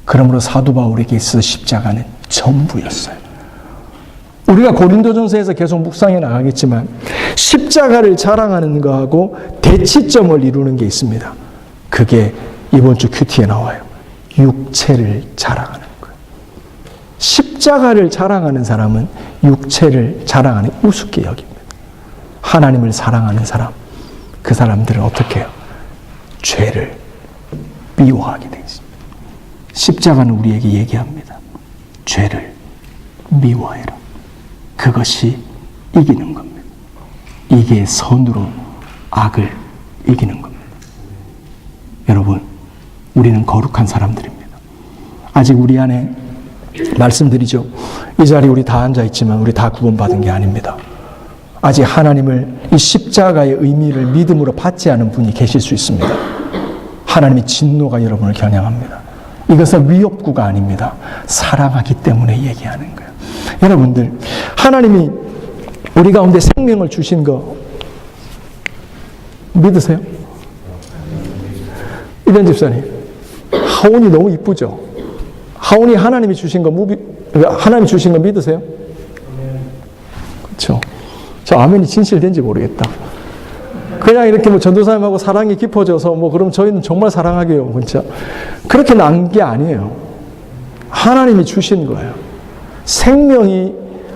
그러므로 사도 바울에게 있어서 십자가는 전부였어요. 우리가 고린도전서에서 계속 묵상해 나가겠지만 십자가를 자랑하는 거하고 대치점을 이루는 게 있습니다. 그게 이번 주 큐티에 나와요. 육체를 자랑하는 거예요. 십자가를 자랑하는 사람은 육체를 자랑하는 우습게 여깁니다. 하나님을 사랑하는 사람, 그 사람들은 어떻게 해요? 죄를 미워하게 되어 있습니다. 십자가는 우리에게 얘기합니다. 죄를 미워해라. 그것이 이기는 겁니다. 이게 선으로 악을 이기는 겁니다. 여러분, 우리는 거룩한 사람들입니다. 아직 우리 안에 말씀드리죠. 이 자리에 우리 다 앉아있지만 우리 다 구원받은 게 아닙니다. 아직 하나님을 이 십자가의 의미를 믿음으로 받지 않은 분이 계실 수 있습니다. 하나님의 진노가 여러분을 겨냥합니다. 이것은 위협구가 아닙니다. 사랑하기 때문에 얘기하는 거예요. 여러분들, 하나님이 우리 가운데 생명을 주신 거 믿으세요? 이변 집사님, 하온이 너무 이쁘죠? 하온이 하나님이 주신 거 하나님이 주신 거 믿으세요? 그렇죠? 저 아멘이 진실된지 모르겠다. 그냥 이렇게 뭐 전도사님하고 사랑이 깊어져서 뭐 그럼 저희는 정말 사랑하게요. 진짜. 그렇게 난 게 아니에요. 하나님이 주신 거예요. 생명이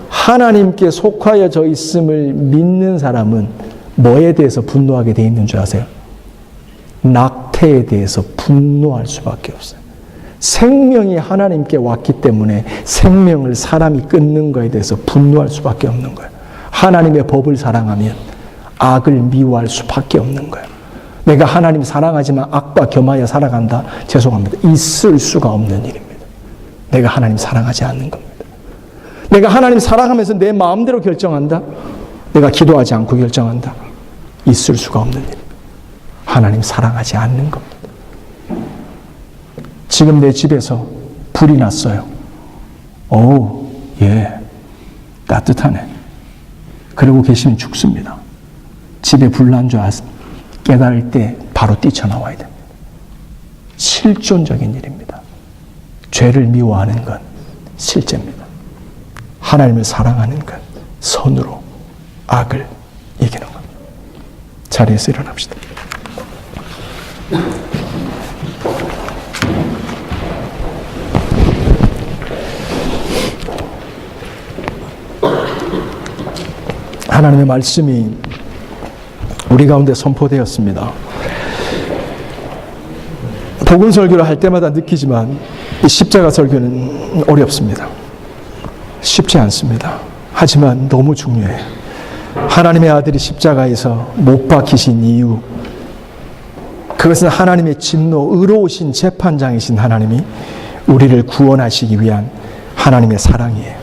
하나님께 속하여져 있음을 믿는 사람은 뭐에 대해서 분노하게 돼 있는 줄 아세요? 낙태에 대해서 분노할 수밖에 없어요. 생명이 하나님께 왔기 때문에 생명을 사람이 끊는 거에 대해서 분노할 수밖에 없는 거예요. 하나님의 법을 사랑하면 악을 미워할 수밖에 없는 거예요. 내가 하나님 사랑하지만 악과 겸하여 살아간다? 죄송합니다. 있을 수가 없는 일입니다. 내가 하나님 사랑하지 않는 겁니다. 내가 하나님 사랑하면서 내 마음대로 결정한다? 내가 기도하지 않고 결정한다? 있을 수가 없는 일입니다. 하나님 사랑하지 않는 겁니다. 지금 내 집에서 불이 났어요. 예, 따뜻하네. 그러고 계시면 죽습니다. 집에 불 난 줄 깨달을 때 바로 뛰쳐나와야 됩니다. 실존적인 일입니다. 죄를 미워하는 건 실제입니다. 하나님을 사랑하는 건 선으로 악을 이기는 겁니다. 자리에서 일어납시다. 하나님의 말씀이 우리 가운데 선포되었습니다. 복음 설교를 할 때마다 느끼지만 이 십자가 설교는 어렵습니다. 쉽지 않습니다. 하지만 너무 중요해요. 하나님의 아들이 십자가에서 못 박히신 이유, 그것은 하나님의 진노, 의로우신 재판장이신 하나님이 우리를 구원하시기 위한 하나님의 사랑이에요.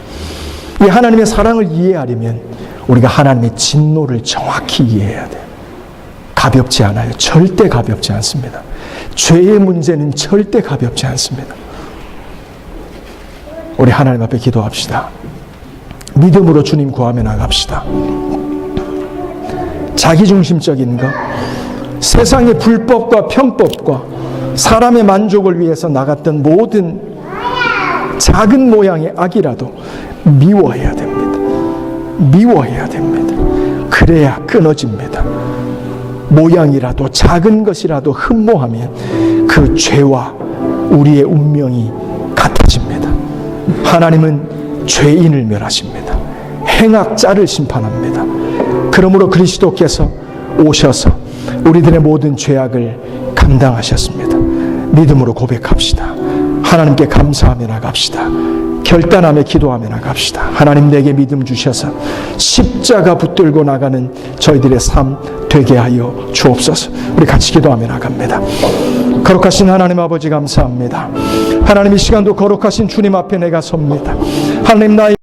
이 하나님의 사랑을 이해하려면 우리가 하나님의 진노를 정확히 이해해야 돼요. 가볍지 않아요. 절대 가볍지 않습니다. 죄의 문제는 절대 가볍지 않습니다. 우리 하나님 앞에 기도합시다. 믿음으로 주님 구하며 나갑시다. 자기중심적인 것, 세상의 불법과 편법과 사람의 만족을 위해서 나갔던 모든 작은 모양의 악이라도 미워해야 됩니다. 미워해야 됩니다. 그래야 끊어집니다. 모양이라도 작은 것이라도 흠모하면 그 죄와 우리의 운명이 같아집니다. 하나님은 죄인을 멸하십니다. 행악자를 심판합니다. 그러므로 그리스도께서 오셔서 우리들의 모든 죄악을 감당하셨습니다. 믿음으로 고백합시다. 하나님께 감사하며 나갑시다. 결단하며 기도하며 나갑시다. 하나님 내게 믿음 주셔서 십자가 붙들고 나가는 저희들의 삶 되게 하여 주옵소서. 우리 같이 기도하며 나갑니다. 거룩하신 하나님 아버지 감사합니다. 하나님 이 시간도 거룩하신 주님 앞에 내가 섭니다. 하나님 나의